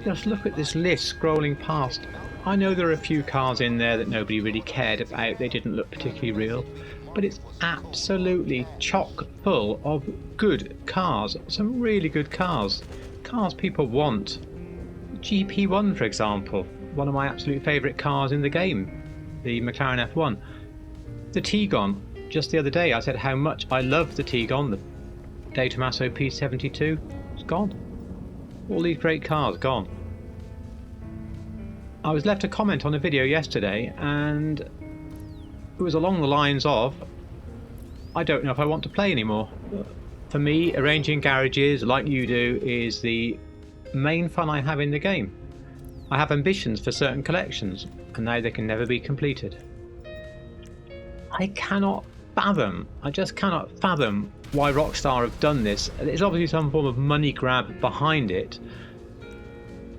Just look at this list scrolling past. I know there are a few cars in there that nobody really cared about, they didn't look particularly real, but it's absolutely chock full of good cars, some really good cars. Cars people want. GP1, for example, one of my absolute favourite cars in the game, the McLaren F1. The T-Gon, just the other day I said how much I love the T-Gon, the De Tomaso P72, it's gone. All these great cars gone. I was left a comment on a video yesterday and it was along the lines of, I don't know if I want to play anymore. For me, arranging garages like you do is the main fun I have in the game. I have ambitions for certain collections and now they can never be completed. I just cannot fathom why Rockstar have done this. There's obviously some form of money grab behind it.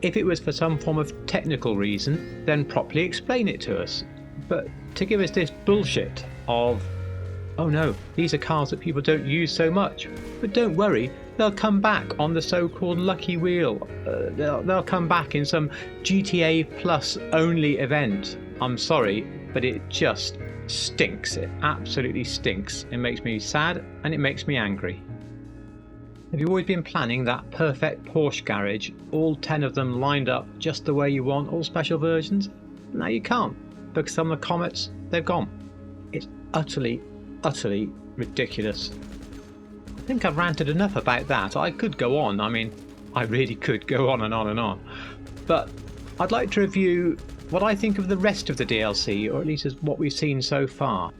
If it was for some form of technical reason, then properly explain it to us. But to give us this bullshit of, oh no, these are cars that people don't use so much. But don't worry, they'll come back on the so-called lucky wheel. They'll come back in some GTA Plus only event. I'm sorry, but it just stinks. It absolutely stinks. It makes me sad and it makes me angry. Have you always been planning that perfect Porsche garage, all 10 of them lined up just the way you want, all special versions? Now you can't, because some of the Comets, they've gone. It's utterly, utterly ridiculous. I think I've ranted enough about that. I could go on, I mean, I really could go on and on and on. But I'd like to review what I think of the rest of the DLC, or at least as what we've seen so far.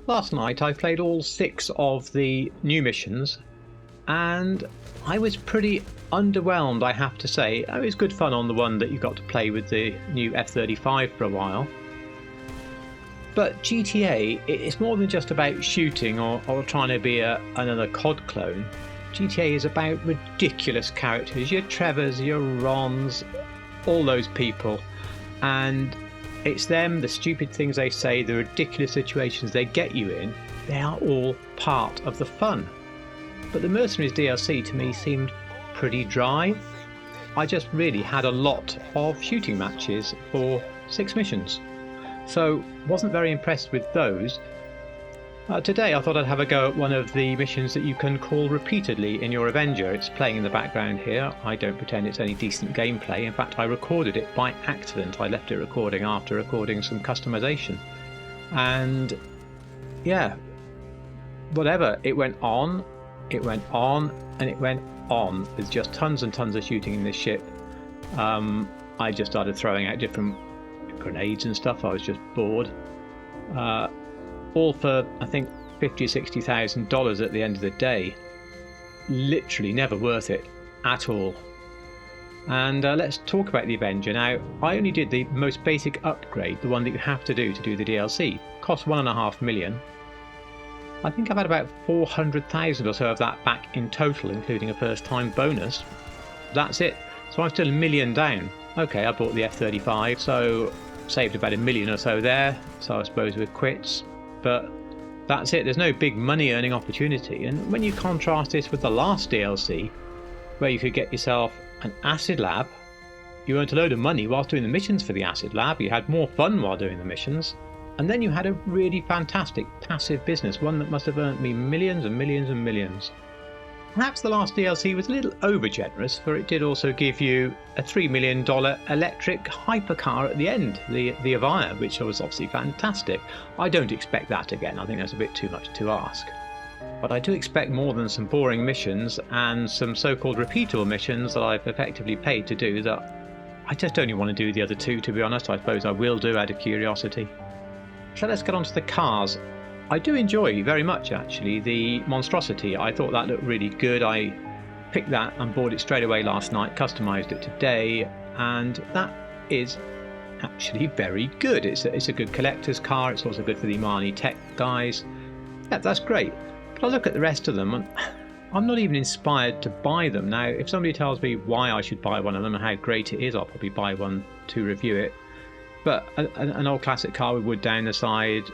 Last night I played all 6 of the new missions, and I was pretty underwhelmed, I have to say. It was good fun on the one that you got to play with the new F-35 for a while. But GTA, it's more than just about shooting or trying to be another COD clone. GTA is about ridiculous characters, your Trevors, your Rons, all those people. And it's them, the stupid things they say, the ridiculous situations they get you in, they are all part of the fun. But the Mercenaries DLC to me seemed pretty dry. I just really had a lot of shooting matches for 6 missions. So wasn't very impressed with those. Today I thought I'd have a go at one of the missions that you can call repeatedly in your Avenger. It's playing in the background here. I don't pretend it's any decent gameplay. In fact, I recorded it by accident. I left it recording after recording some customization. And yeah, whatever, it went on, and it went on with just tons and tons of shooting in this ship. I just started throwing out different grenades and stuff. I was just bored. All for, I think, $50,000 or $60,000 at the end of the day. Literally never worth it at all. And let's talk about the Avenger. Now, I only did the most basic upgrade, the one that you have to do the DLC. Cost $1.5 million. I think I've had about 400,000 or so of that back in total, including a first time bonus. That's it. So I'm still $1 million down. Okay, I bought the F-35, so saved about $1 million or so there. So I suppose we're quits. But that's it. There's no big money earning opportunity. And when you contrast this with the last DLC, where you could get yourself an acid lab, you earned a load of money whilst doing the missions for the acid lab, you had more fun while doing the missions, and then you had a really fantastic passive business, one that must have earned me millions and millions and millions. Perhaps the last DLC was a little over generous, for it did also give you a $3 million electric hypercar at the end, the Avaya, which was obviously fantastic. I don't expect that again. I think that's a bit too much to ask. But I do expect more than some boring missions and some so-called repeatable missions that I've effectively paid to do that I just only want to do the other 2, to be honest. I suppose I will do out of curiosity. So let's get on to the cars. I do enjoy very much actually the Monstrosity. I thought that looked really good. I picked that and bought it straight away last night, customised it today, and that is actually very good. It's a good collector's car. It's also good for the Imani Tech guys. Yeah, that's great. But I look at the rest of them and I'm not even inspired to buy them. Now, if somebody tells me why I should buy one of them and how great it is, I'll probably buy one to review it. But an old classic car with wood down the side,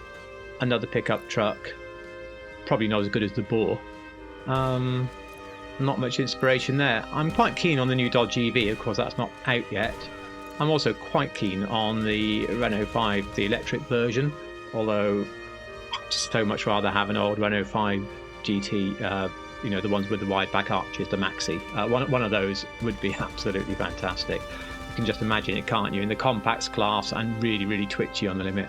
another pickup truck, probably not as good as the Boar. not much inspiration there. I'm quite keen on the new Dodge EV, of course that's not out yet. I'm also quite keen on the Renault 5, the electric version, although I'd so much rather have an old Renault 5 GT, you know, the ones with the wide back arches, the Maxi. One of those would be absolutely fantastic. You can just imagine it, can't you, in the compacts class and really, really twitchy on the limit.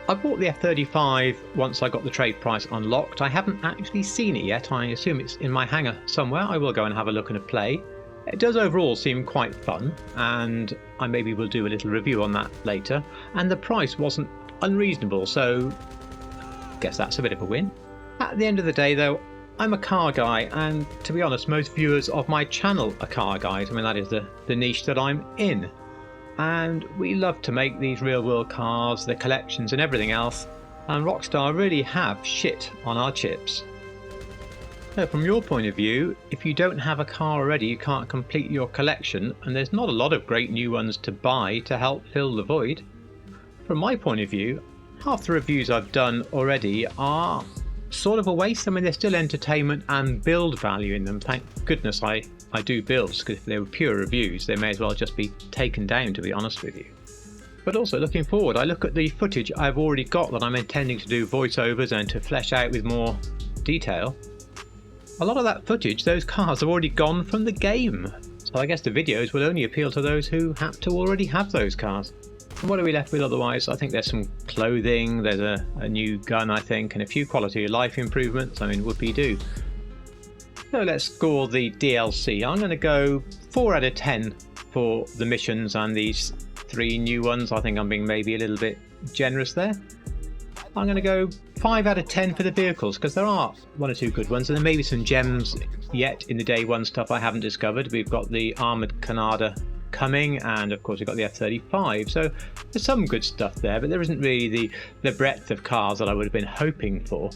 I bought the F35 once I got the trade price unlocked. I haven't actually seen it yet. I assume it's in my hangar somewhere. I will go and have a look and a play. It does overall seem quite fun, and I maybe will do a little review on that later. And the price wasn't unreasonable, so I guess that's a bit of a win. At the end of the day though, I'm a car guy, and to be honest, most viewers of my channel are car guys. I mean, that is the niche that I'm in. And we love to make these real world cars, the collections and everything else, and Rockstar really have shit on our chips. So from your point of view, if you don't have a car already, you can't complete your collection, and there's not a lot of great new ones to buy to help fill the void. From my point of view, half the reviews I've done already are sort of a waste. I mean, there's still entertainment and build value in them. Thank goodness I do builds, because if they were pure reviews they may as well just be taken down, to be honest with you. But also looking forward, I look at the footage I've already got that I'm intending to do voiceovers and to flesh out with more detail. A lot of that footage, those cars have already gone from the game, so I guess the videos will only appeal to those who happen to already have those cars. And what are we left with otherwise? I think there's some clothing, there's a new gun I think, and a few quality of life improvements. I mean, whoopee-doo. So let's score the DLC. I'm going to go 4 out of 10 for the missions and these 3 new ones. I think I'm being maybe a little bit generous there. I'm going to go 5 out of 10 for the vehicles, because there are 1 or 2 good ones, and there may be some gems yet in the day 1 stuff I haven't discovered. We've got the Armoured Canada coming, and of course we've got the F35, so there's some good stuff there, but there isn't really the breadth of cars that I would have been hoping for.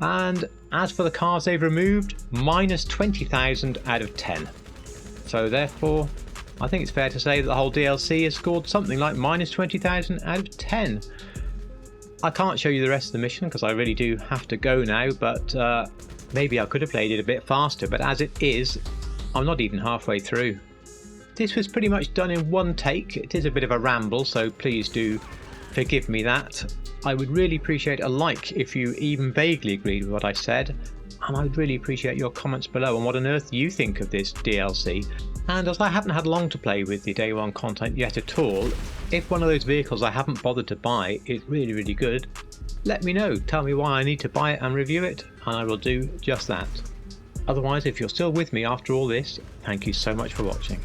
And as for the cars they've removed, minus 20,000 out of 10. So therefore, I think it's fair to say that the whole DLC has scored something like minus 20,000 out of 10. I can't show you the rest of the mission because I really do have to go now, but maybe I could have played it a bit faster, but as it is, I'm not even halfway through. This was pretty much done in one take. It is a bit of a ramble, so please do forgive me that. I would really appreciate a like if you even vaguely agreed with what I said, and I would really appreciate your comments below on what on earth you think of this DLC. And as I haven't had long to play with the day 1 content yet at all, if one of those vehicles I haven't bothered to buy is really, really good, let me know. Tell me why I need to buy it and review it, and I will do just that. Otherwise, if you're still with me after all this, thank you so much for watching.